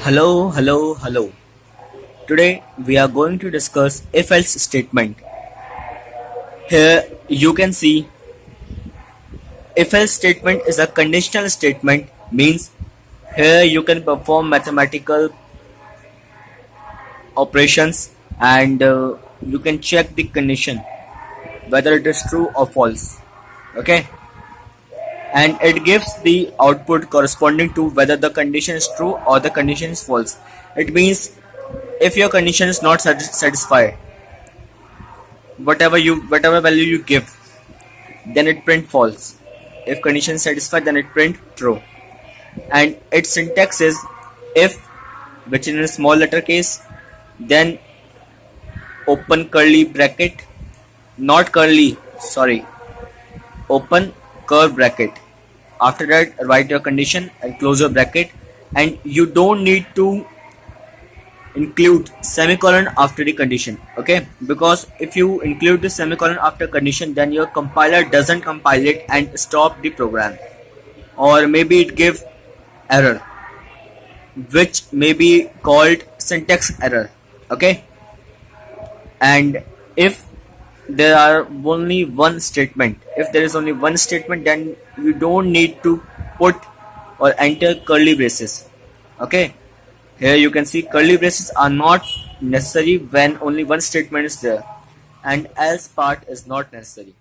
Hello. Today we are going to discuss if-else statement. Here you can see if-else statement is a conditional statement, means here you can perform mathematical operations and you can check the condition whether it is true or false. Okay, and it gives the output corresponding to whether the condition is true or the condition is false. It means if your condition is not satisfied, whatever value you give, then it print false. If condition is satisfied, then it print true. And its syntax is if, which is in a small letter case, then open curly bracket, not curly, sorry, open curve bracket. After that, write your condition and close your bracket, and you don't need to include semicolon after the condition. Okay, because if you include the semicolon after condition, then your compiler doesn't compile it and stop the program, or maybe it give error, which may be called syntax error. Okay, and if there are only one statement, if there is only one statement, then you don't need to put or enter curly braces. Okay, here you can see curly braces are not necessary when only one statement is there, and else part is not necessary.